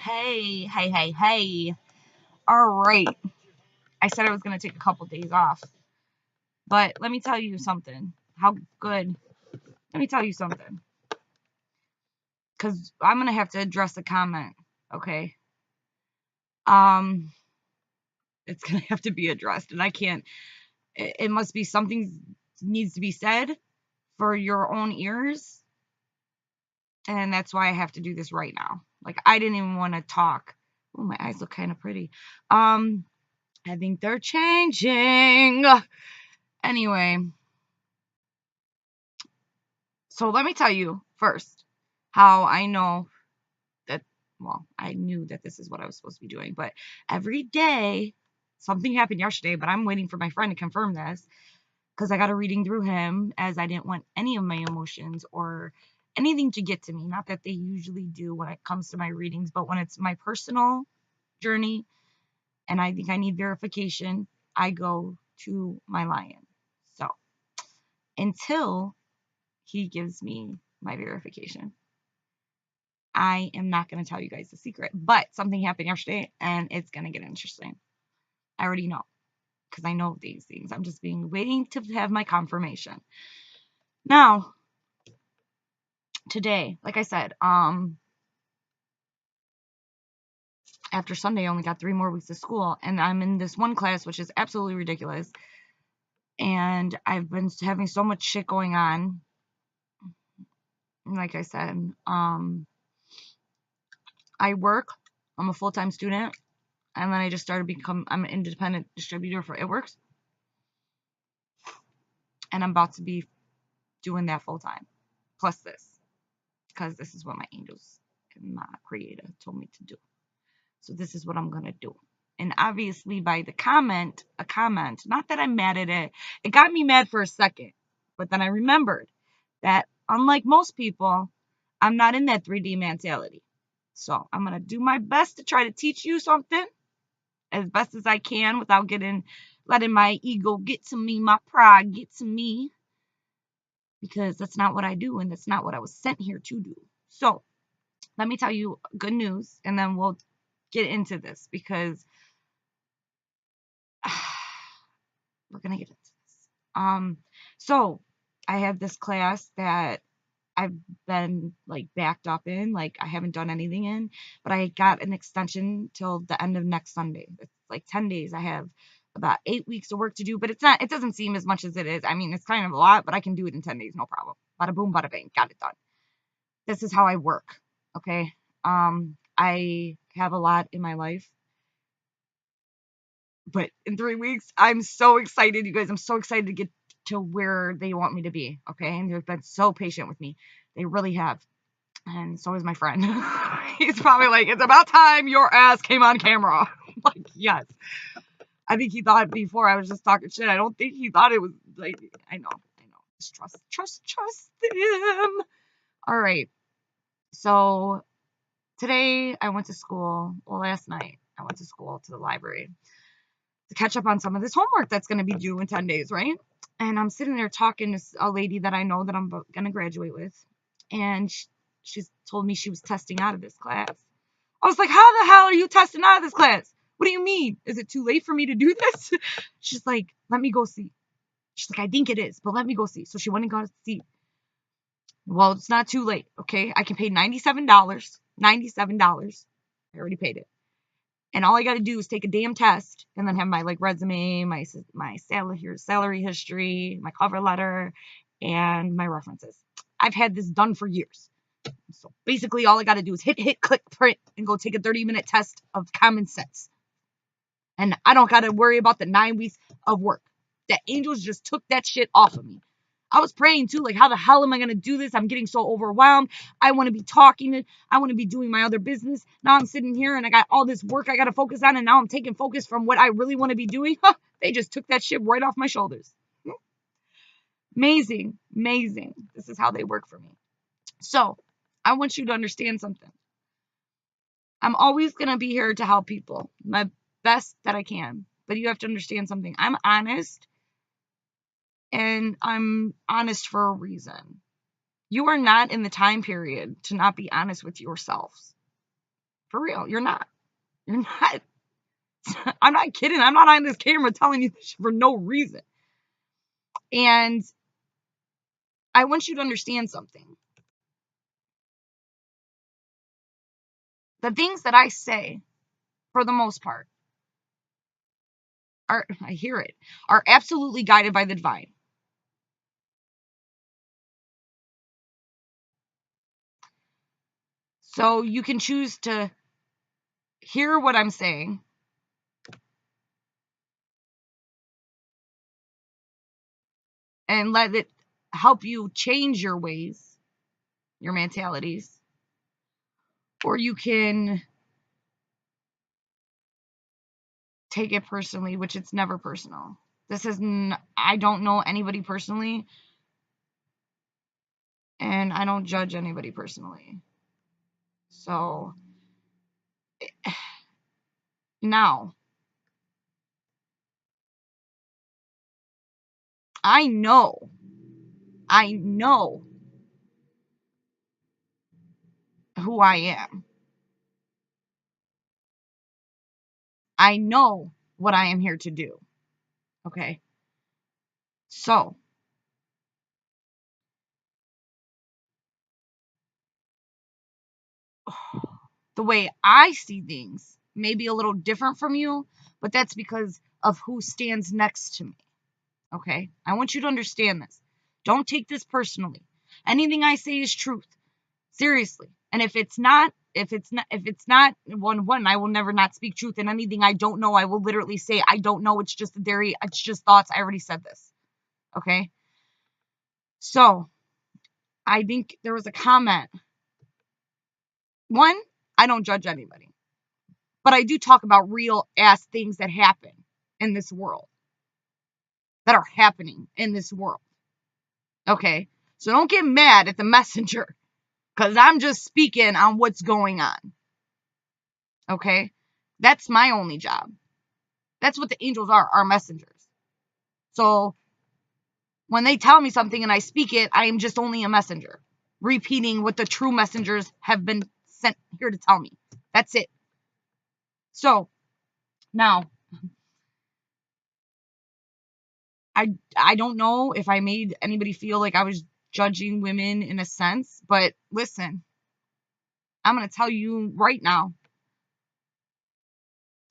Hey. All right. I said I was going to take a couple days off. But let me tell you something. How good. Let me tell you something. Because I'm going to have to address a comment. Okay. It's going to have to be addressed. And I can't. It must be something needs to be said for your own ears. And that's why I have to do this right now. Like, I didn't even want to talk. Oh, my eyes look kind of pretty. I think they're changing. Anyway, so let me tell you first how I know that, well, I knew that this is what I was supposed to be doing, but every day, something happened yesterday, but I'm waiting for my friend to confirm this because I got a reading through him as I didn't want any of my emotions or anything to get to me. Not that they usually do when it comes to my readings, but when it's my personal journey and I think I need verification, I go to my lion. So until he gives me my verification, I am not going to tell you guys the secret. But something happened yesterday and it's going to get interesting. I already know because I know these things. I'm just waiting to have my confirmation. Now, today, like I said, after Sunday, I only got 3 more weeks of school, and I'm in this one class, which is absolutely ridiculous. And I've been having so much shit going on. Like I said, I work. I'm a full-time student, and then I just started I'm an independent distributor for It Works, and I'm about to be doing that full-time, plus this, because this is what my angels and my creator told me to do. So this is what I'm gonna do. And obviously by a comment, not that I'm mad at it, it got me mad for a second, but then I remembered that unlike most people, I'm not in that 3D mentality. So I'm gonna do my best to try to teach you something as best as I can without letting my ego get to me, my pride get to me, because that's not what I do and that's not what I was sent here to do. So let me tell you good news and then we'll get into this because we're gonna get into this. So I have this class that I've been like backed up in, like I haven't done anything in, but I got an extension till the end of next Sunday. It's like 10 days. I have about 8 weeks of work to do, but it doesn't seem as much as it is. I mean, it's kind of a lot, but I can do it in 10 days, no problem. Bada boom, bada bang, got it done. This is how I work, okay? I have a lot in my life, but in 3 weeks, I'm so excited, you guys. I'm so excited to get to where they want me to be, okay? And they've been so patient with me. They really have. And so is my friend. He's probably like, it's about time your ass came on camera. I'm like, yes. I think he thought before I was just talking shit. I don't think he thought it was like, I know. Just trust him. All right. So today I went to school. Well, last night I went to school to the library to catch up on some of this homework that's going to be due in 10 days, right? And I'm sitting there talking to a lady that I know that I'm going to graduate with. And she's told me she was testing out of this class. I was like, how the hell are you testing out of this class? What do you mean? Is it too late for me to do this? She's like, let me go see. She's like, I think it is, but let me go see. So she went and got a seat. Well, it's not too late, okay? I can pay $97. $97. I already paid it. And all I got to do is take a damn test and then have my like resume, my salary history, my cover letter, and my references. I've had this done for years. So basically all I got to do is hit, click, print, and go take a 30-minute test of common sense. And I don't got to worry about the 9 weeks of work. The angels just took that shit off of me. I was praying too, like, how the hell am I going to do this? I'm getting so overwhelmed. I want to be talking. I want to be doing my other business. Now I'm sitting here and I got all this work I got to focus on. And now I'm taking focus from what I really want to be doing. They just took that shit right off my shoulders. Amazing. This is how they work for me. So I want you to understand something. I'm always going to be here to help people, my best that I can. But you have to understand something. I'm honest. And I'm honest for a reason. You are not in the time period to not be honest with yourselves. For real, you're not. You're not. I'm not kidding. I'm not on this camera telling you this for no reason. And I want you to understand something. The things that I say, for the most part, are, I hear it, are absolutely guided by the divine. So you can choose to hear what I'm saying and let it help you change your ways, your mentalities, or you can take it personally, which it's never personal. This is, I don't know anybody personally, and I don't judge anybody personally. So, now, I know who I am. I know what I am here to do. Okay? So, the way I see things may be a little different from you, but that's because of who stands next to me. Okay? I want you to understand this. Don't take this personally. Anything I say is truth. Seriously. And if it's not one, I will never not speak truth. And anything I don't know, I will literally say I don't know. It's just a theory. It's just thoughts. I already said this. Okay? So, I think there was a comment. One, I don't judge anybody. But I do talk about real ass things that happen in this world. That are happening in this world. Okay? So don't get mad at the messenger. Because I'm just speaking on what's going on. Okay? That's my only job. That's what the angels are messengers. So when they tell me something and I speak it, I am just only a messenger. Repeating what the true messengers have been sent here to tell me. That's it. So, now, I don't know if I made anybody feel like I was judging women in a sense, but listen, I'm going to tell you right now,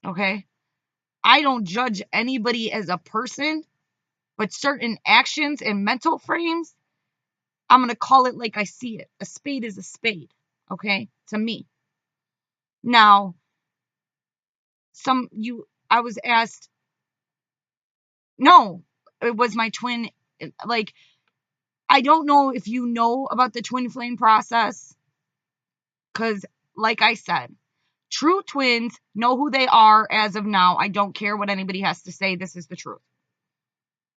okay? I don't judge anybody as a person, but certain actions and mental frames, I'm going to call it like I see it. A spade is a spade, okay? To me. Now, I was asked, no, it was my twin. Like, I don't know if you know about the twin flame process, because, like I said, true twins know who they are as of now. I don't care what anybody has to say. This is the truth.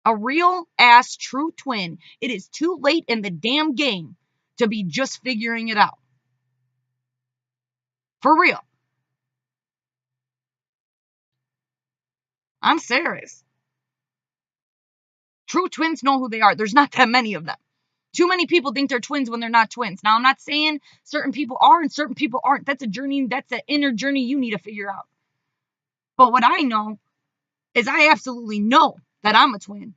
A real ass true twin, it is too late in the damn game to be just figuring it out. For real. I'm serious. True twins know who they are. There's not that many of them. Too many people think they're twins when they're not twins. Now, I'm not saying certain people are and certain people aren't. That's a journey. That's an inner journey you need to figure out. But what I know is I absolutely know that I'm a twin.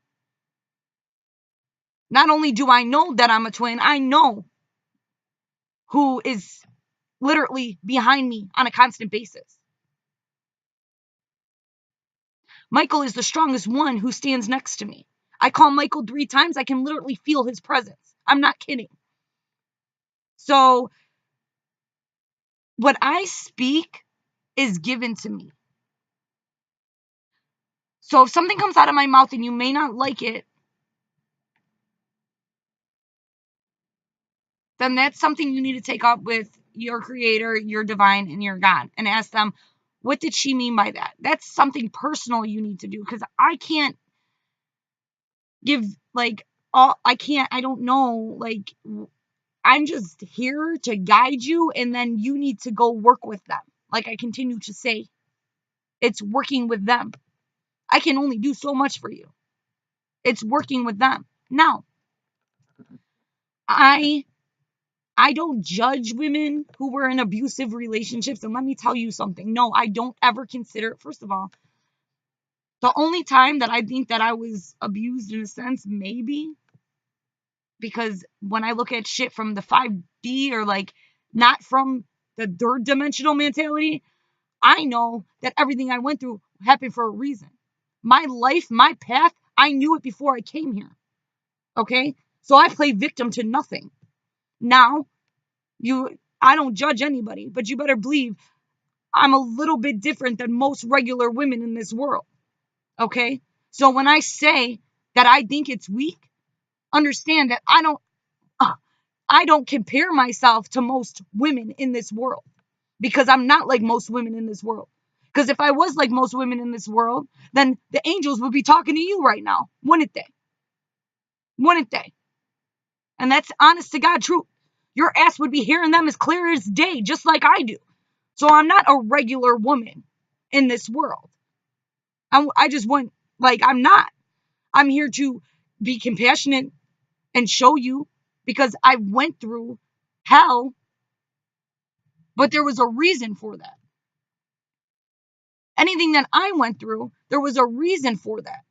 Not only do I know that I'm a twin, I know who is literally behind me on a constant basis. Michael is the strongest one who stands next to me. I call Michael 3 times. I can literally feel his presence. I'm not kidding. So, what I speak is given to me. So, if something comes out of my mouth and you may not like it, then that's something you need to take up with your creator, your divine, and your God, and ask them, what did she mean by that? That's something personal you need to do, because I can't give, like, I don't know, like, I'm just here to guide you, and then you need to go work with them. Like I continue to say, it's working with them. I can only do so much for you. It's working with them. Now, I I don't judge women who were in abusive relationships. And let me tell you something. No, I don't ever consider, first of all, the only time that I think that I was abused in a sense, maybe, because when I look at shit from the 5D or like not from the third dimensional mentality, I know that everything I went through happened for a reason. My life, my path, I knew it before I came here. Okay? So I play victim to nothing. Now, I don't judge anybody, but you better believe I'm a little bit different than most regular women in this world. Okay? So when I say that I think it's weak, understand that I don't compare myself to most women in this world because I'm not like most women in this world. Because if I was like most women in this world, then the angels would be talking to you right now, wouldn't they? Wouldn't they? And that's honest to God truth. Your ass would be hearing them as clear as day, just like I do. So I'm not a regular woman in this world. I just want, like, I'm not. I'm here to be compassionate and show you because I went through hell, but there was a reason for that. Anything that I went through, there was a reason for that.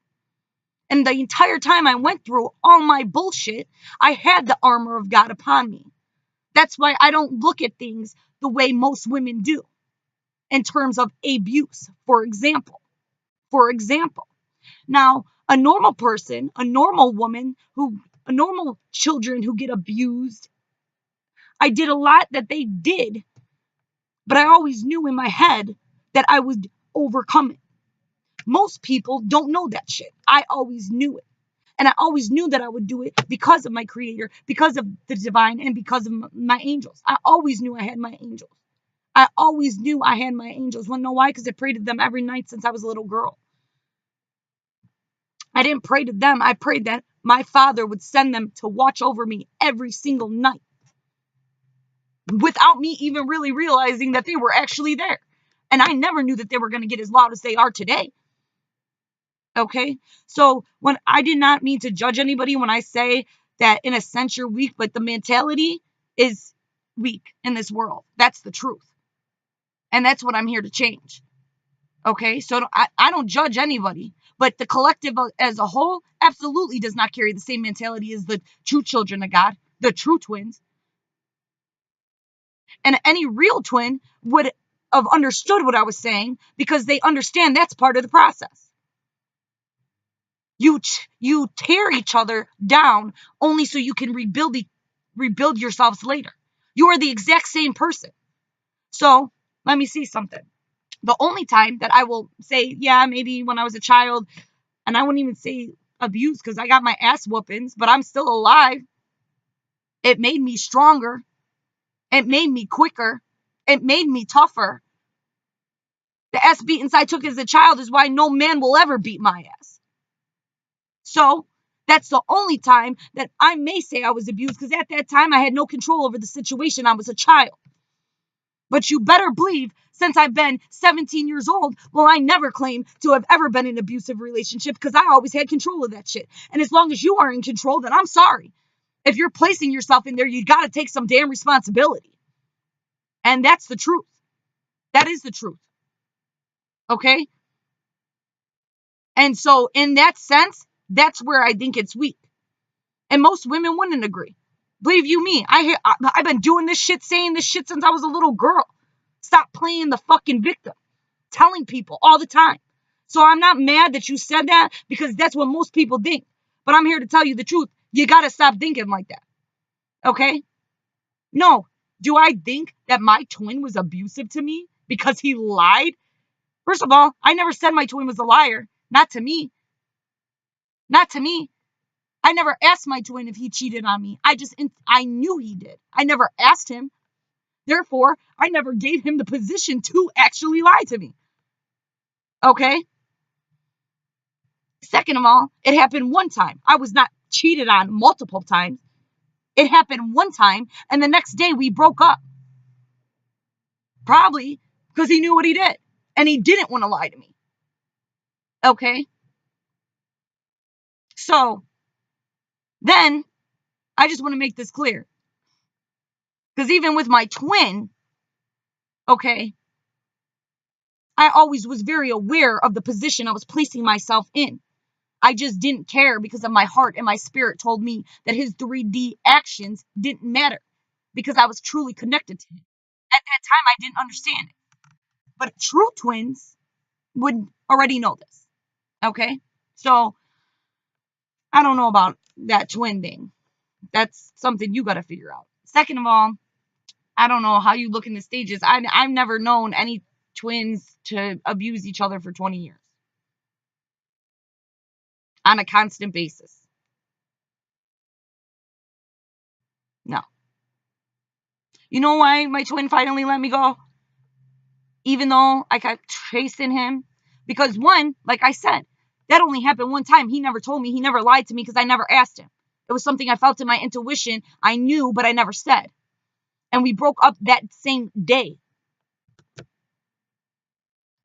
And the entire time I went through all my bullshit, I had the armor of God upon me. That's why I don't look at things the way most women do in terms of abuse, for example. For example. Now, a normal person, a normal woman, a normal children who get abused, I did a lot that they did, but I always knew in my head that I would overcome it. Most people don't know that shit. I always knew it. And I always knew that I would do it because of my creator, because of the divine, and because of my angels. I always knew I had my angels. I always knew I had my angels. Want to know why? Because I prayed to them every night since I was a little girl. I didn't pray to them. I prayed that my father would send them to watch over me every single night without me even really realizing that they were actually there. And I never knew that they were going to get as loud as they are today. Okay? So when I did not mean to judge anybody when I say that in a sense you're weak, but the mentality is weak in this world. That's the truth. And that's what I'm here to change. Okay? So I don't judge anybody. But the collective as a whole absolutely does not carry the same mentality as the true children of God, the true twins. And any real twin would have understood what I was saying because they understand that's part of the process. You tear each other down only so you can rebuild yourselves later. You are the exact same person. So let me see something. The only time that I will say, yeah, maybe when I was a child, and I wouldn't even say abuse because I got my ass whoopings, but I'm still alive. It made me stronger. It made me quicker. It made me tougher. The ass beatings I took as a child is why no man will ever beat my ass. So that's the only time that I may say I was abused because at that time I had no control over the situation. I was a child. But you better believe since I've been 17 years old, well, I never claim to have ever been in an abusive relationship because I always had control of that shit. And as long as you are in control, then I'm sorry. If you're placing yourself in there, you got to take some damn responsibility. And that's the truth. That is the truth. Okay? And so in that sense, that's where I think it's weak. And most women wouldn't agree. Believe you me, I've been doing this shit, saying this shit since I was a little girl. Stop playing the fucking victim. Telling people all the time. So I'm not mad that you said that because that's what most people think. But I'm here to tell you the truth. You got to stop thinking like that. Okay? No. Do I think that my twin was abusive to me because he lied? First of all, I never said my twin was a liar. Not to me. Not to me. I never asked my twin if he cheated on me. I knew he did. I never asked him. Therefore, I never gave him the position to actually lie to me. Okay? Second of all, it happened one time. I was not cheated on multiple times. It happened one time, and the next day we broke up. Probably because he knew what he did, and he didn't want to lie to me. Okay? So, then, I just want to make this clear. Because even with my twin, okay, I always was very aware of the position I was placing myself in. I just didn't care because of my heart and my spirit told me that his 3D actions didn't matter because I was truly connected to him. At that time, I didn't understand it. But true twins would already know this. Okay? So, I don't know about that twin thing. That's something you got to figure out. Second of all, I don't know how you look in the stages. I've never known any twins to abuse each other for 20 years on a constant basis. No. You know why my twin finally let me go? Even though I kept chasing him? Because one, like I said, that only happened one time. He never told me. He never lied to me because I never asked him. It was something I felt in my intuition. I knew, but I never said. And we broke up that same day.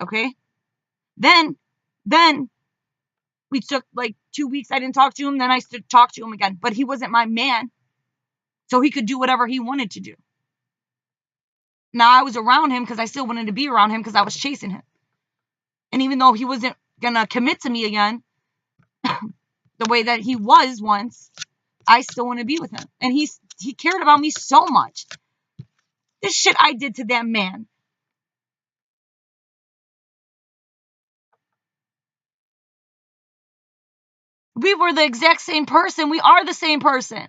Okay? Then we took like 2 weeks. I didn't talk to him. Then I talked to him again. But he wasn't my man. So he could do whatever he wanted to do. Now I was around him because I still wanted to be around him because I was chasing him. And even though he wasn't going to commit to me again, the way that he was once, I still want to be with him. And he cared about me so much. This shit I did to that man. We were the exact same person. We are the same person.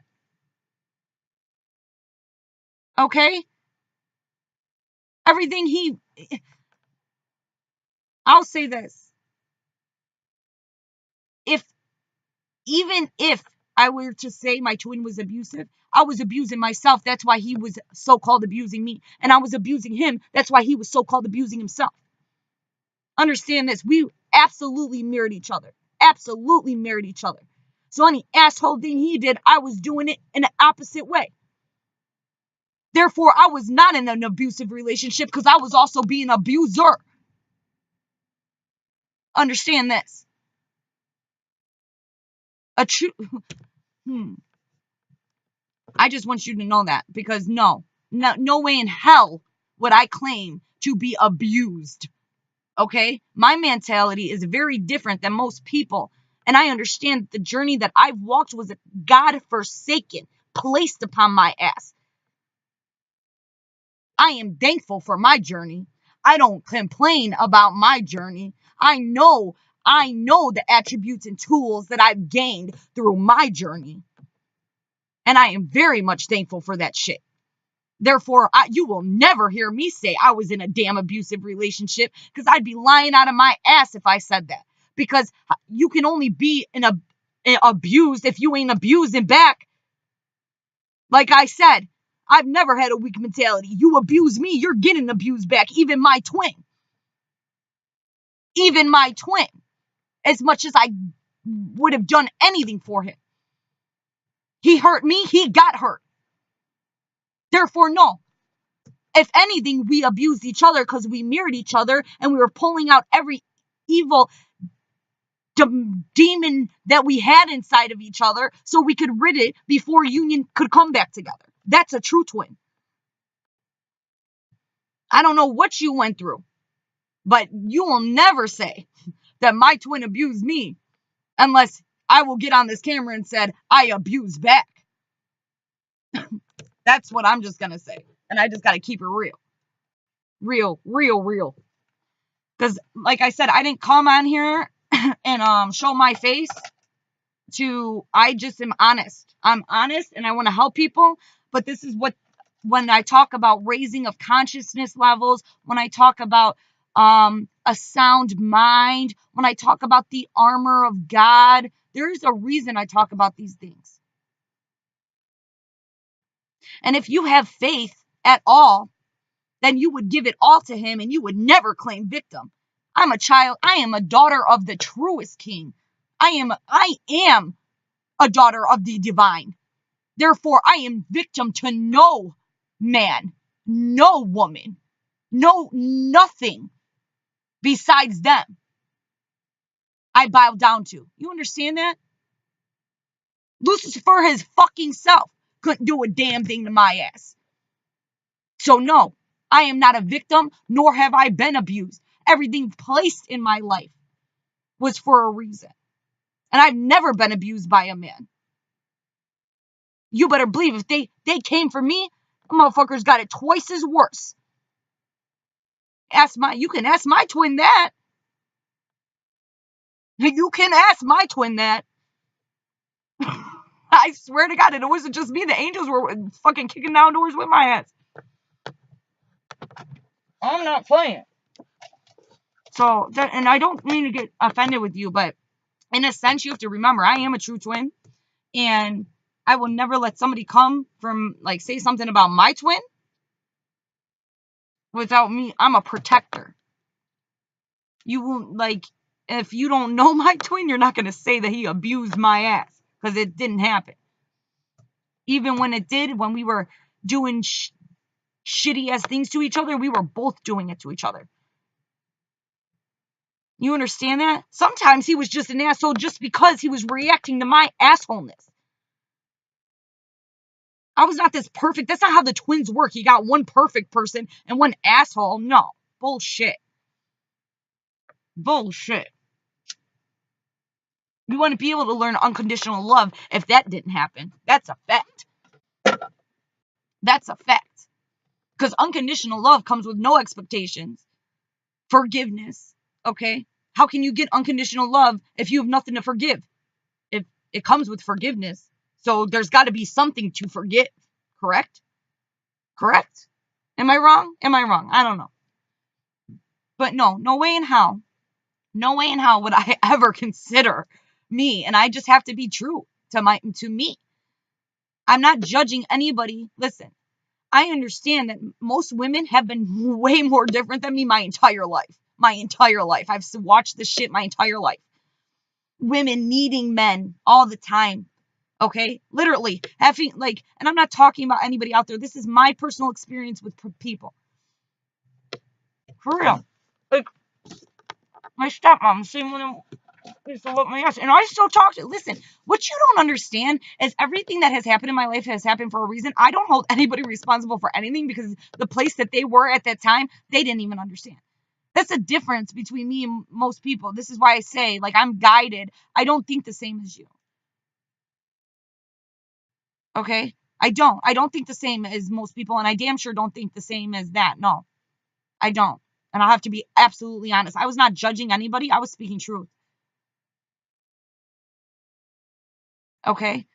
Okay? Everything I'll say this. Even if I were to say my twin was abusive, I was abusing myself. That's why he was so-called abusing me. And I was abusing him. That's why he was so-called abusing himself. Understand this. We absolutely mirrored each other. Absolutely mirrored each other. So any asshole thing he did, I was doing it in the opposite way. Therefore, I was not in an abusive relationship because I was also being an abuser. Understand this. I just want you to know that because no way in hell would I claim to be abused. Okay? My mentality is very different than most people. And I understand the journey that I've walked was God forsaken, placed upon my ass. I am thankful for my journey. I don't complain about my journey. I know the attributes and tools that I've gained through my journey. And I am very much thankful for that shit. Therefore, you will never hear me say I was in a damn abusive relationship because I'd be lying out of my ass if I said that. Because you can only be abused if you ain't abusing back. Like I said, I've never had a weak mentality. You abuse me, you're getting abused back. Even my twin. Even my twin. As much as I would have done anything for him. He hurt me, he got hurt. Therefore, no. If anything, we abused each other because we mirrored each other and we were pulling out every evil demon that we had inside of each other so we could rid it before union could come back together. That's a true twin. I don't know what you went through, but you will never say that my twin abused me unless I will get on this camera and said I abused back. That's what I'm just going to say. And I just got to keep it real. Real. Because, like I said, I didn't come on here and show my face I just am honest. I'm honest and I want to help people. But this is when I talk about raising of consciousness levels, when I talk about a sound mind, when I talk about the armor of God, there's a reason I talk about these things. And if you have faith at all, then you would give it all to him and you would never claim victim. I'm a child. I am a daughter of the truest king. I am a daughter of the divine. Therefore, I am victim to no man, no woman, nothing besides them. I bow down to. You understand that? Lucifer his fucking self couldn't do a damn thing to my ass. So no, I am not a victim, nor have I been abused. Everything placed in my life was for a reason. And I've never been abused by a man. You better believe if they came for me, the motherfuckers got it twice as worse. You can ask my twin that. You can ask my twin that. I swear to God, it wasn't just me. The angels were fucking kicking down doors with my ass. I'm not playing. So, and I don't mean to get offended with you, but in a sense, you have to remember, I am a true twin. And I will never let somebody come from, like, say something about my twin without me. I'm a protector. You won't, like, if you don't know my twin, you're not going to say that he abused my ass, because it didn't happen. Even when it did, when we were doing shitty ass things to each other, we were both doing it to each other. You understand that? Sometimes he was just an asshole just because he was reacting to my assholeness. I was not this perfect. That's not how the twins work. You got one perfect person and one asshole. No. Bullshit. Bullshit. You want to be able to learn unconditional love if that didn't happen. That's a fact. That's a fact. Because unconditional love comes with no expectations. Forgiveness. Okay? How can you get unconditional love if you have nothing to forgive? If it comes with forgiveness. So there's got to be something to forgive. Correct? Correct? Am I wrong? Am I wrong? I don't know. But no way in hell. No way in hell would I ever consider me. And I just have to be true to me. I'm not judging anybody. Listen, I understand that most women have been way more different than me my entire life. My entire life. I've watched this shit my entire life. Women needing men all the time. Okay? Literally. Having, like, and I'm not talking about anybody out there. This is my personal experience with people. For real. Like, my stepmom, same one used to whip my ass, and I still talk to. Listen, what you don't understand is everything that has happened in my life has happened for a reason. I don't hold anybody responsible for anything because the place that they were at that time, they didn't even understand. That's the difference between me and most people. This is why I say, like, I'm guided. I don't think the same as you. Okay? I don't think the same as most people, and I damn sure don't think the same as that. No, I don't. And I have to be absolutely honest. I was not judging anybody. I was speaking truth. Okay?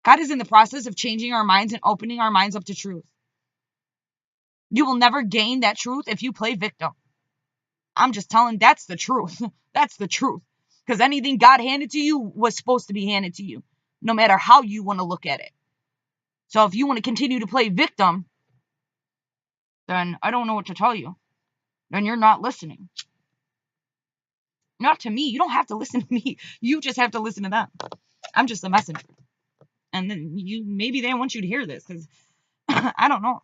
God is in the process of changing our minds and opening our minds up to truth. You will never gain that truth if you play victim. I'm just telling, that's the truth. That's the truth. Because anything God handed to you was supposed to be handed to you, no matter how you want to look at it. So if you want to continue to play victim, then I don't know what to tell you. Then you're not listening. Not to me. You don't have to listen to me. You just have to listen to them. I'm just a messenger. And then maybe they want you to hear this, because I don't know.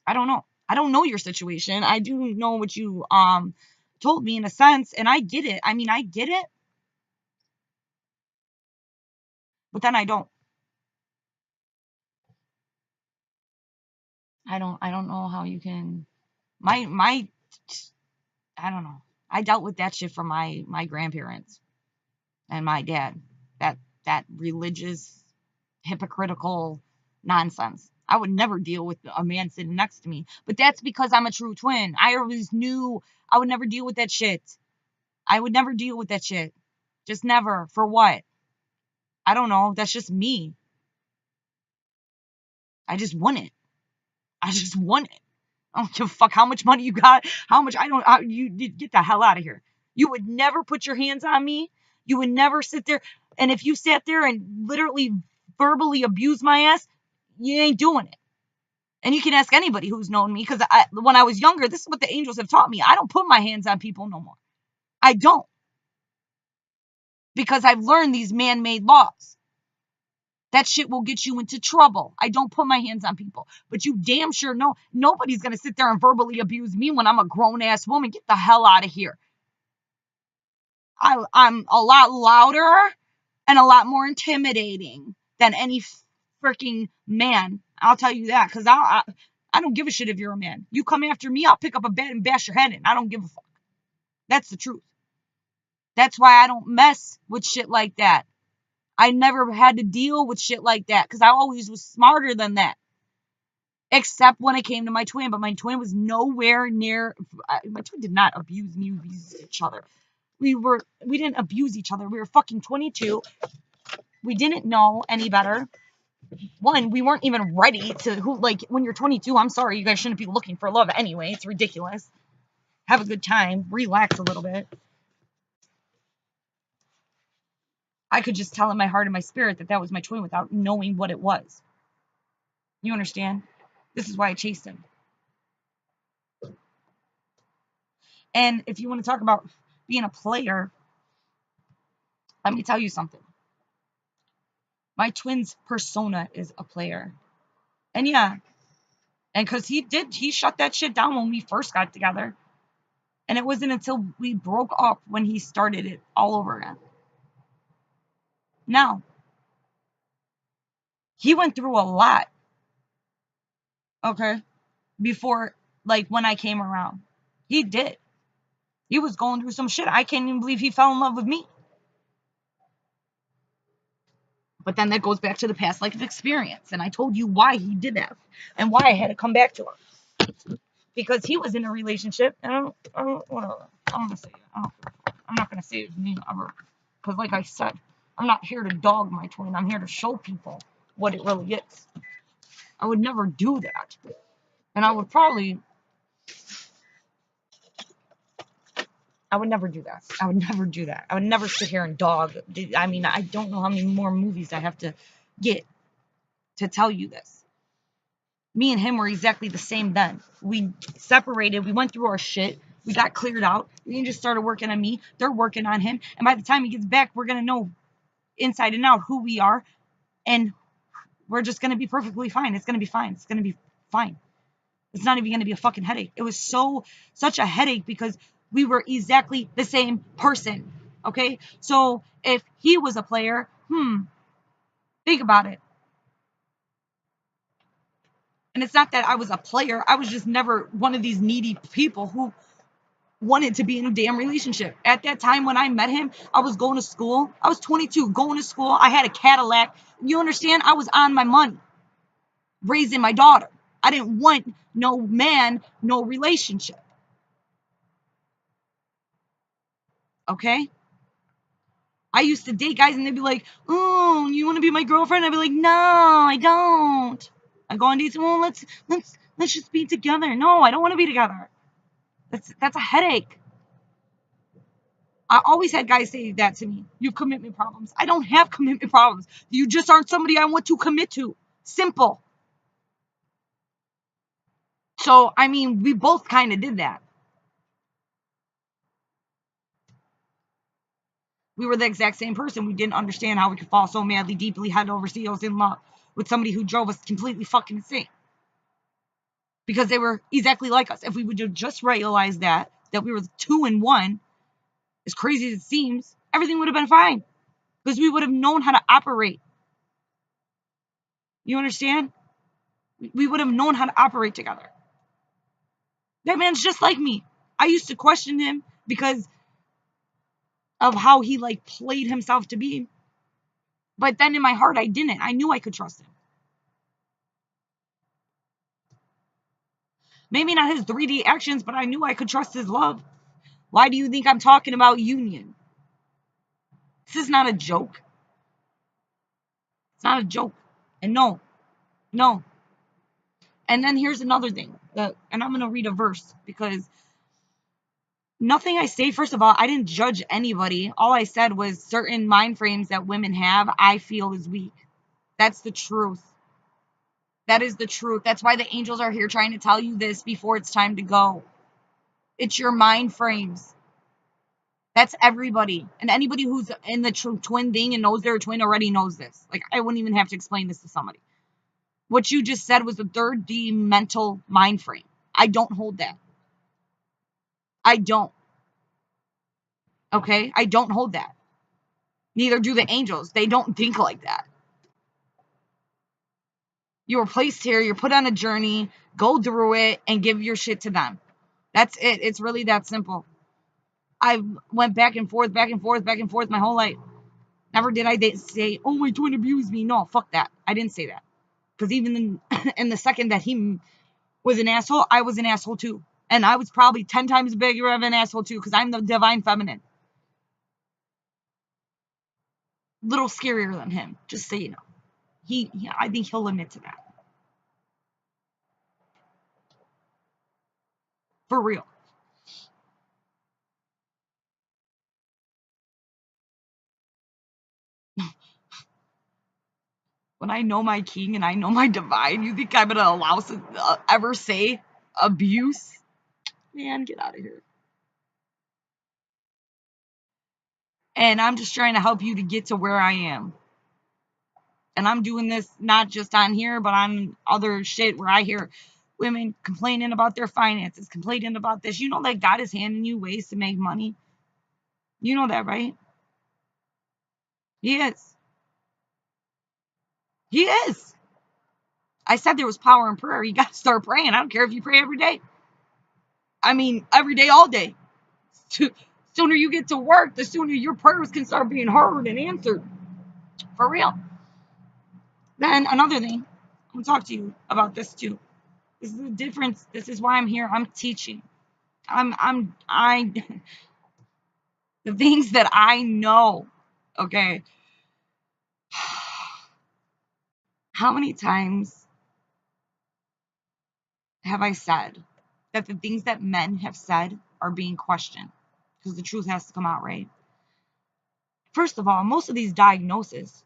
I don't know. I don't know your situation. I do know what you told me in a sense, and I get it. I mean, I get it. But then I don't. I don't know how you can my I don't know. I dealt with that shit from my grandparents and my dad. That religious, hypocritical nonsense. I would never deal with a man sitting next to me. But that's because I'm a true twin. I always knew I would never deal with that shit. I would never deal with that shit. Just never. For what? I don't know. That's just me. I just want it. I just want it. I don't give a fuck how much money you got, how much you get the hell out of here. You would never put your hands on me. You would never sit there. And if you sat there and literally verbally abused my ass, you ain't doing it. And you can ask anybody who's known me, because when I was younger, this is what the angels have taught me. I don't put my hands on people no more. I don't. Because I've learned these man-made laws. That shit will get you into trouble. I don't put my hands on people. But you damn sure know nobody's going to sit there and verbally abuse me when I'm a grown-ass woman. Get the hell out of here. I'm a lot louder and a lot more intimidating than any freaking man. I'll tell you that, because I don't give a shit if you're a man. You come after me, I'll pick up a bat and bash your head in. I don't give a fuck. That's the truth. That's why I don't mess with shit like that. I never had to deal with shit like that because I always was smarter than that. Except when it came to my twin, but my twin was nowhere near. My twin did not abuse me. We abused each other. We didn't abuse each other. We were fucking 22. We didn't know any better. One, we weren't even ready to when you're 22, I'm sorry, you guys shouldn't be looking for love anyway. It's ridiculous. Have a good time, relax a little bit. I could just tell in my heart and my spirit that was my twin without knowing what it was. You understand? This is why I chased him. And if you want to talk about being a player, let me tell you something. My twin's persona is a player. And yeah, and because he shut that shit down when we first got together. And it wasn't until we broke up when he started it all over again. Now, he went through a lot, okay, before, when I came around. He did. He was going through some shit. I can't even believe he fell in love with me. But then that goes back to the past life experience. And I told you why he did that and why I had to come back to her. Because he was in a relationship. And I'm going to say it. I'm not going to say his name ever. Because like I said, I'm not here to dog my twin. I'm here to show people what it really is. I would never do that. And I would never do that. I would never do that. I would never sit here and dog. I mean, I don't know how many more movies I have to get to tell you this. Me and him were exactly the same then. We separated. We went through our shit. We got cleared out. He just started working on me. They're working on him. And by the time he gets back, we're going to know inside and out who we are. And we're just going to be perfectly fine. It's going to be fine. It's going to be fine. It's not even going to be a fucking headache. It was such a headache because we were exactly the same person. Okay? So if he was a player, think about it. And it's not that I was a player. I was just never one of these needy people who wanted to be in a damn relationship. At that time when I met him, I was going to school. I was 22, going to school. I had a Cadillac. You understand? I was on my money, raising my daughter. I didn't want no man, no relationship. Okay? I used to date guys and they'd be like, oh, you want to be my girlfriend? I'd be like, no, I don't. I go on dates, well, let's just be together. No, I don't want to be together. That's a headache. I always had guys say that to me. You have commitment problems. I don't have commitment problems. You just aren't somebody I want to commit to. Simple. So, I mean, we both kind of did that. We were the exact same person. We didn't understand how we could fall so madly, deeply, head over heels in love with somebody who drove us completely fucking insane. Because they were exactly like us. If we would have just realized that we were 2 in 1, as crazy as it seems, everything would have been fine. Because we would have known how to operate. You understand? We would have known how to operate together. That man's just like me. I used to question him because of how he played himself to be. But then in my heart, I didn't. I knew I could trust him. Maybe not his 3D actions, but I knew I could trust his love. Why do you think I'm talking about union? This is not a joke. It's not a joke. And no. And then here's another thing. And I'm going to read a verse because nothing I say, first of all, I didn't judge anybody. All I said was certain mind frames that women have, I feel is weak. That's the truth. That is the truth. That's why the angels are here trying to tell you this before it's time to go. It's your mind frames. That's everybody. And anybody who's in the twin thing and knows they're a twin already knows this. I wouldn't even have to explain this to somebody. What you just said was a 3D mental mind frame. I don't hold that. I don't. Okay? I don't hold that. Neither do the angels. They don't think like that. You were placed here. You're put on a journey. Go through it and give your shit to them. That's it. It's really that simple. I went back and forth, back and forth, back and forth my whole life. Never did I say, oh, my twin abused me. No, fuck that. I didn't say that. Because even in the second that he was an asshole, I was an asshole too. And I was probably 10 times bigger of an asshole too, because I'm the divine feminine. Little scarier than him, just so you know. I think he'll admit to that. For real. When I know my king and I know my divine, you think I'm going to allow ever say abuse? Man, get out of here. And I'm just trying to help you to get to where I am. And I'm doing this not just on here, but on other shit where I hear women complaining about their finances, complaining about this. You know that God is handing you ways to make money. You know that, right? He is. He is. I said there was power in prayer. You got to start praying. I don't care if you pray every day. I mean, every day, all day. Sooner you get to work, the sooner your prayers can start being heard and answered. For real. Then another thing, I'm going to talk to you about this too. This is the difference. This is why I'm here. I'm teaching. The things that I know. Okay. How many times have I said that the things that men have said are being questioned? Because the truth has to come out, right? First of all, most of these diagnoses,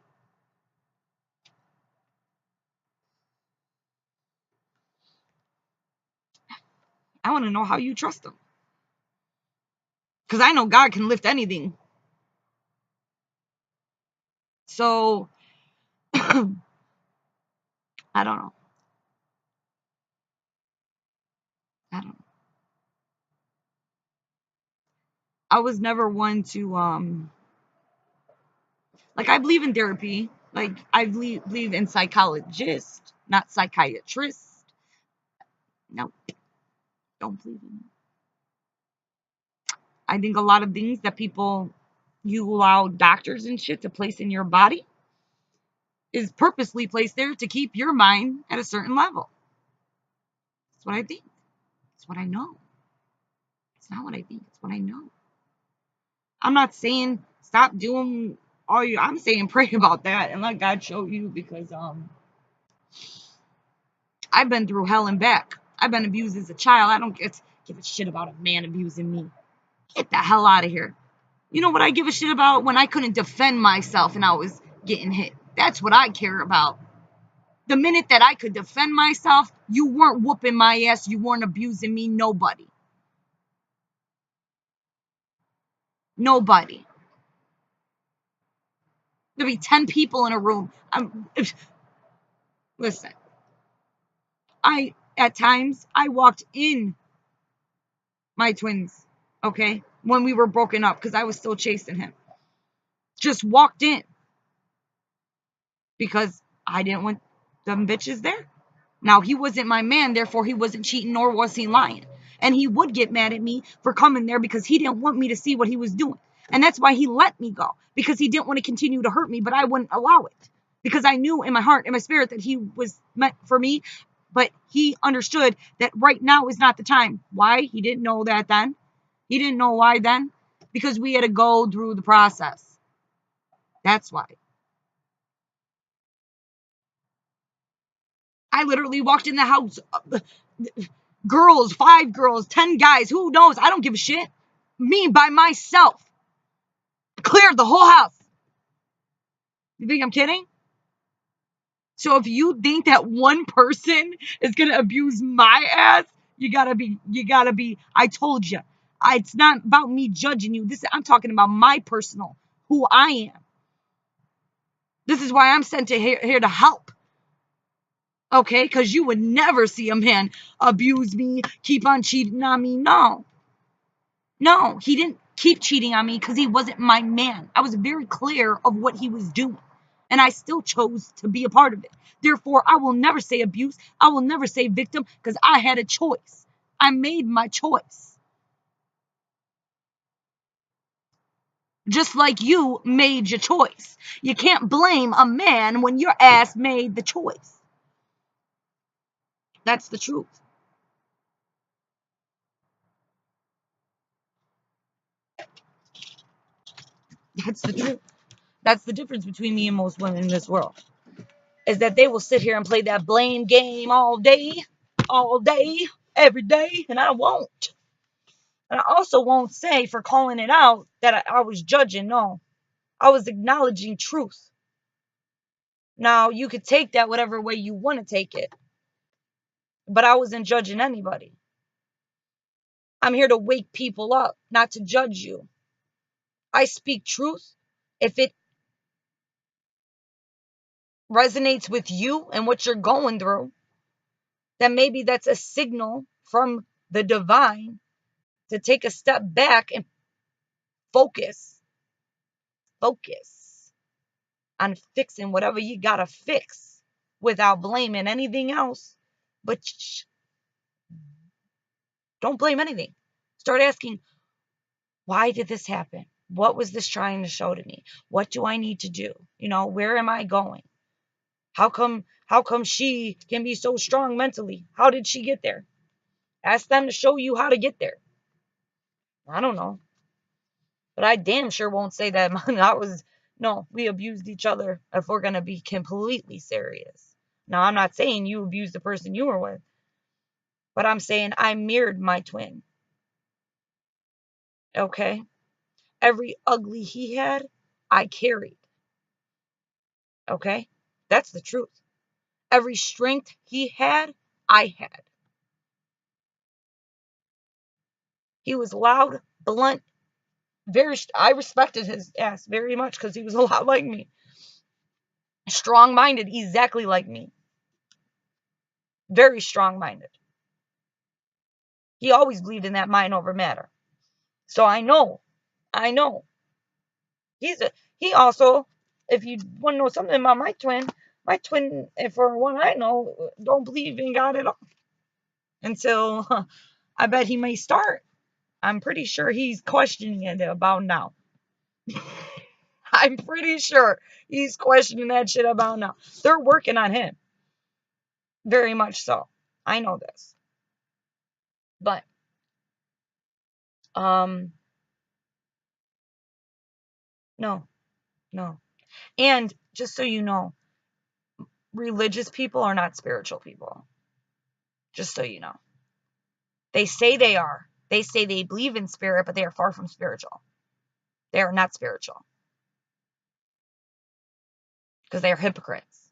I want to know how you trust them. Because I know God can lift anything. So, I don't know. I don't know. I was never one to, like, I believe in therapy. Like, I believe in psychologists, not psychiatrists. No, don't believe in it. I think a lot of things that you allow doctors and shit to place in your body is purposely placed there to keep your mind at a certain level. That's what I think. It's what I know. It's not what I think. It's what I know. I'm not saying stop doing all you. I'm saying pray about that and let God show you, because I've been through hell and back. I've been abused as a child. I don't give a shit about a man abusing me. Get the hell out of here. You know what I give a shit about? When I couldn't defend myself and I was getting hit. That's what I care about. The minute that I could defend myself, you weren't whooping my ass. You weren't abusing me. Nobody. Nobody. There'd be 10 people in a room. Listen, at times, I walked in my twins, okay, when we were broken up, because I was still chasing him. Just walked in because I didn't want them bitches there. Now, he wasn't my man, therefore he wasn't cheating, nor was he lying. And he would get mad at me for coming there because he didn't want me to see what he was doing. And that's why he let me go, because he didn't want to continue to hurt me, but I wouldn't allow it. Because I knew in my heart, in my spirit, that he was meant for me, but he understood that right now is not the time. Why? He didn't know that then. He didn't know why then. Because we had to go through the process. That's why. I literally walked in the house. Girls, 5 girls, 10 guys, who knows? I don't give a shit. Me by myself. Cleared the whole house. You think I'm kidding? So if you think that one person is going to abuse my ass, you gotta be, I told you. It's not about me judging you. I'm talking about my personal, who I am. This is why I'm sent here to help. Okay? Because you would never see a man abuse me, keep on cheating on me. No. No, he didn't keep cheating on me because he wasn't my man. I was very clear of what he was doing. And I still chose to be a part of it. Therefore, I will never say abuse. I will never say victim because I had a choice. I made my choice. Just like you made your choice. You can't blame a man when your ass made the choice. That's the truth. That's the truth. That's the difference between me and most women in this world. Is that they will sit here and play that blame game all day, every day, and I won't. And I also won't say for calling it out that I was judging. No, I was acknowledging truth. Now, you could take that whatever way you want to take it, but I wasn't judging anybody. I'm here to wake people up, not to judge you. I speak truth. If it resonates with you and what you're going through, then maybe that's a signal from the divine to take a step back and focus on fixing whatever you gotta fix without blaming anything else. But don't blame anything. Start asking, why did this happen? What was this trying to show to me? What do I need to do? Where am I going? How come she can be so strong mentally? How did she get there? Ask them to show you how to get there. I don't know. But I damn sure won't say that no, we abused each other if we're going to be completely serious. Now, I'm not saying you abused the person you were with, but I'm saying I mirrored my twin. Okay? Every ugly he had, I carried. Okay? That's the truth. Every strength he had, I had. He was loud, blunt, I respected his ass very much because he was a lot like me. Strong-minded, exactly like me. Very strong-minded. He always believed in that mind over matter. So I know. He also, if you want to know something about my twin, for what I know, don't believe in God at all. Until I bet he may start. I'm pretty sure he's questioning it about now. I'm pretty sure he's questioning that shit about now. They're working on him. Very much so. I know this. But, no. And just so you know, religious people are not spiritual people. Just so you know. They say they are. They say they believe in spirit, but they are far from spiritual. They are not spiritual. Because they are hypocrites.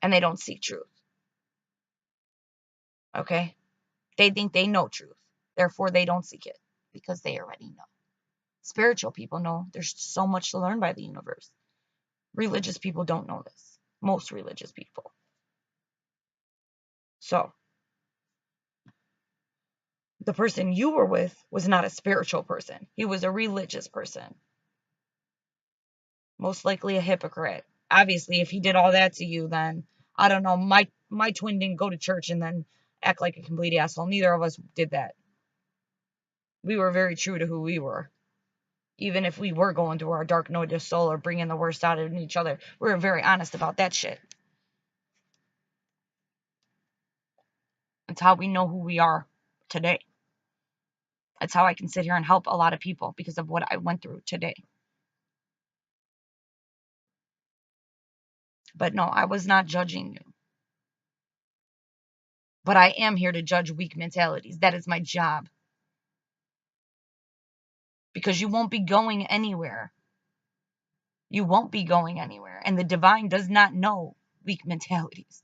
And they don't seek truth. Okay? They think they know truth. Therefore, they don't seek it. Because they already know. Spiritual people know there's so much to learn by the universe. Religious people don't know this. Most religious people. So, the person you were with was not a spiritual person. He was a religious person. Most likely a hypocrite. Obviously, if he did all that to you, then I don't know. My twin didn't go to church and then act like a complete asshole. Neither of us did that. We were very true to who we were. Even if we were going through our dark night of soul or bringing the worst out of each other, we were very honest about that shit. It's how we know who we are today. That's how I can sit here and help a lot of people because of what I went through today. But no, I was not judging you. But I am here to judge weak mentalities. That is my job. Because you won't be going anywhere. You won't be going anywhere. And the divine does not know weak mentalities.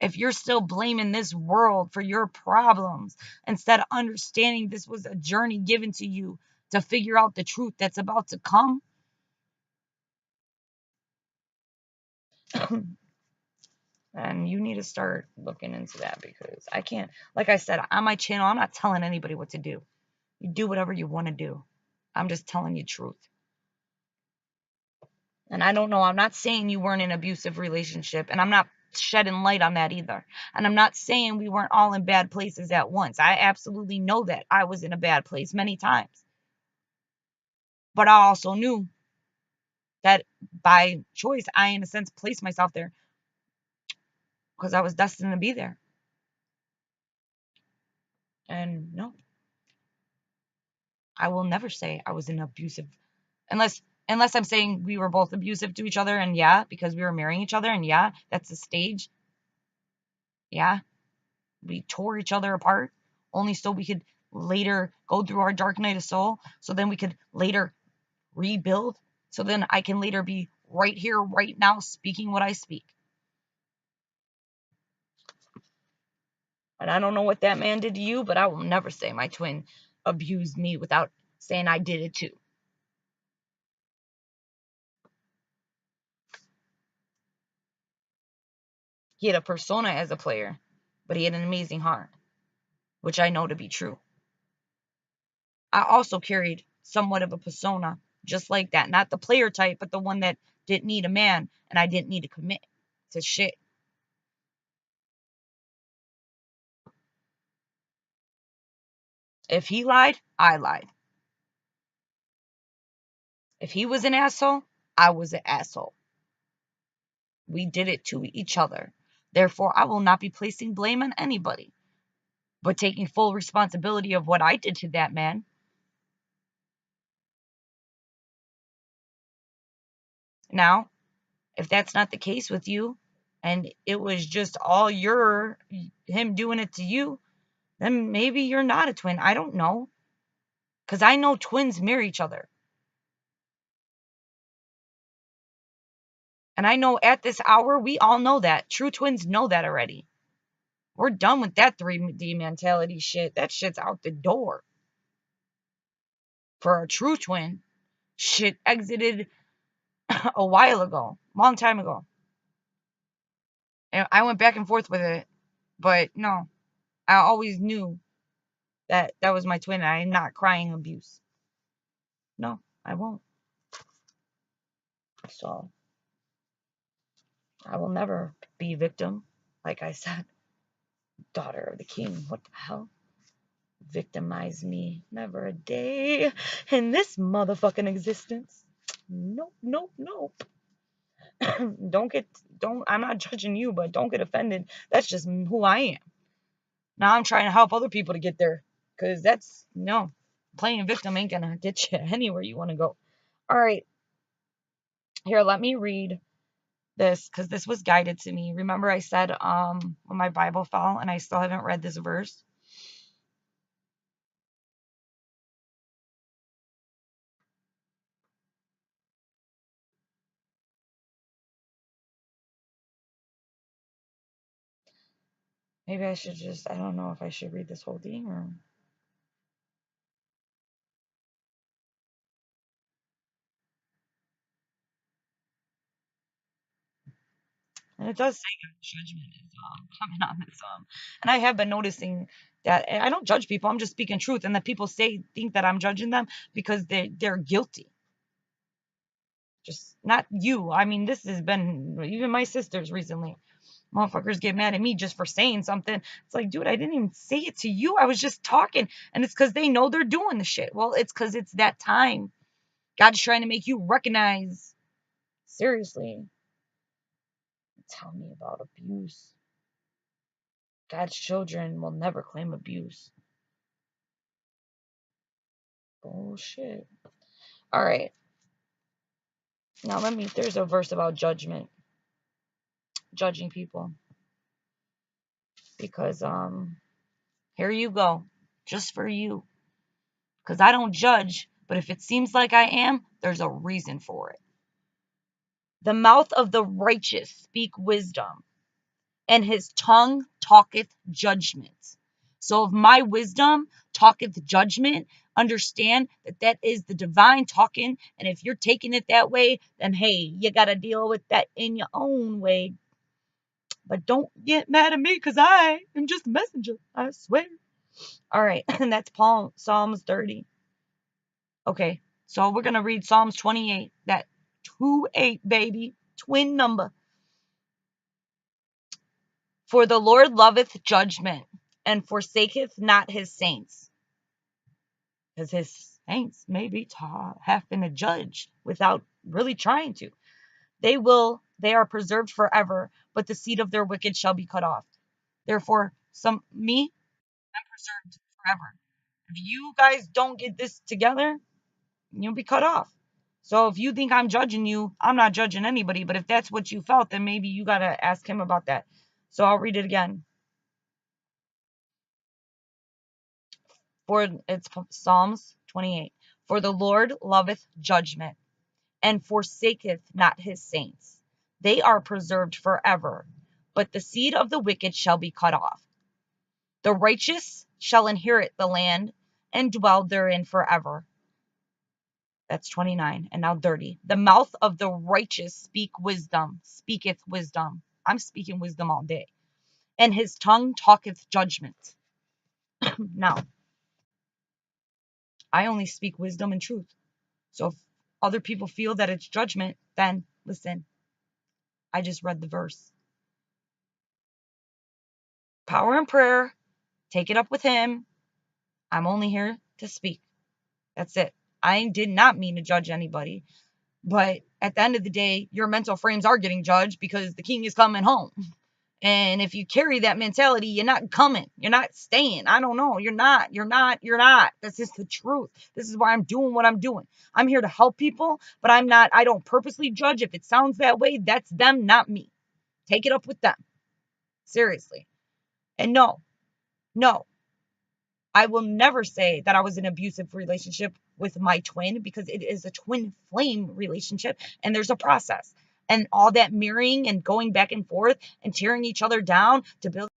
If you're still blaming this world for your problems, instead of understanding this was a journey given to you to figure out the truth that's about to come, and you need to start looking into that because I can't, like I said, on my channel, I'm not telling anybody what to do. You do whatever you want to do. I'm just telling you truth. And I don't know, I'm not saying you weren't in an abusive relationship, and I'm not shedding light on that either. And I'm not saying we weren't all in bad places at once. I absolutely know that I was in a bad place many times. But I also knew that by choice, I, in a sense, placed myself there because I was destined to be there. And no, I will never say I was in abusive unless I'm saying we were both abusive to each other, and yeah, because we were marrying each other, and yeah, that's a stage. Yeah, we tore each other apart only so we could later go through our dark night of soul, so then we could later rebuild, so then I can later be right here, right now, speaking what I speak. And I don't know what that man did to you, but I will never say my twin abused me without saying I did it too. He had a persona as a player, but he had an amazing heart, which I know to be true. I also carried somewhat of a persona just like that. Not the player type, but the one that didn't need a man, and I didn't need to commit to shit. If he lied, I lied. If he was an asshole, I was an asshole. We did it to each other. Therefore, I will not be placing blame on anybody, but taking full responsibility of what I did to that man. Now, if that's not the case with you, and it was just all him doing it to you, then maybe you're not a twin. I don't know. Because I know twins marry each other. And I know at this hour, we all know that. True twins know that already. We're done with that 3D mentality shit. That shit's out the door. For a true twin, shit exited a while ago, long time ago. And I went back and forth with it, but no, I always knew that that was my twin. I am not crying abuse. No, I won't. So I will never be a victim. Like I said, daughter of the king. What the hell? Victimize me. Never a day in this motherfucking existence. Nope, nope, nope. don't get, don't, I'm not judging you, but don't get offended. That's just who I am. Now I'm trying to help other people to get there. Because that's, no, playing victim ain't gonna get you anywhere you want to go. All right. Here, let me read this because this was guided to me. Remember I said when my Bible fell and I still haven't read this verse? Maybe I should just, I don't know if I should read this whole thing or. And it does say that judgment is coming on this. And I have been noticing that I don't judge people. I'm just speaking truth, and that people think that I'm judging them because they're guilty. Just not you. I mean, this has been even my sisters recently. Motherfuckers get mad at me just for saying something. It's like, dude, I didn't even say it to you. I was just talking, and it's because they know they're doing the shit. Well, it's because it's that time. God's trying to make you recognize. Seriously, tell me about abuse. God's children will never claim abuse. Bullshit. All right. Now there's a verse about judgment, judging people. Because here you go. Just for you. Because I don't judge, but if it seems like I am, there's a reason for it. The mouth of the righteous speak wisdom, and his tongue talketh judgment. So if my wisdom talketh judgment, understand that that is the divine talking. And if you're taking it that way, then hey, you got to deal with that in your own way. But don't get mad at me because I am just a messenger. I swear. All right. And that's Psalms 30. Okay. So we're going to read Psalms 28, that 2-8, baby. Twin number. For the Lord loveth judgment, and forsaketh not his saints. Because his saints may be having to judge without really trying to. They are preserved forever, but the seed of their wicked shall be cut off. Therefore, I'm preserved forever. If you guys don't get this together, you'll be cut off. So if you think I'm judging you, I'm not judging anybody. But if that's what you felt, then maybe you got to ask him about that. So I'll read it again. It's Psalms 28. For the Lord loveth judgment, and forsaketh not his saints. They are preserved forever, but the seed of the wicked shall be cut off. The righteous shall inherit the land and dwell therein forever. That's 29. And now 30. The mouth of the righteous speaketh wisdom. I'm speaking wisdom all day. And his tongue talketh judgment. Now, I only speak wisdom and truth. So if other people feel that it's judgment, then listen, I just read the verse. Power and prayer, take it up with him. I'm only here to speak. That's it. I did not mean to judge anybody. But at the end of the day, your mental frames are getting judged because the king is coming home. And if you carry that mentality, you're not coming. You're not staying. I don't know. You're not. That's just the truth. This is why I'm doing what I'm doing. I'm here to help people, but I don't purposely judge. If it sounds that way, that's them, not me. Take it up with them. Seriously. And no, I will never say that I was in an abusive relationship with my twin, because it is a twin flame relationship and there's a process. And all that mirroring and going back and forth and tearing each other down to build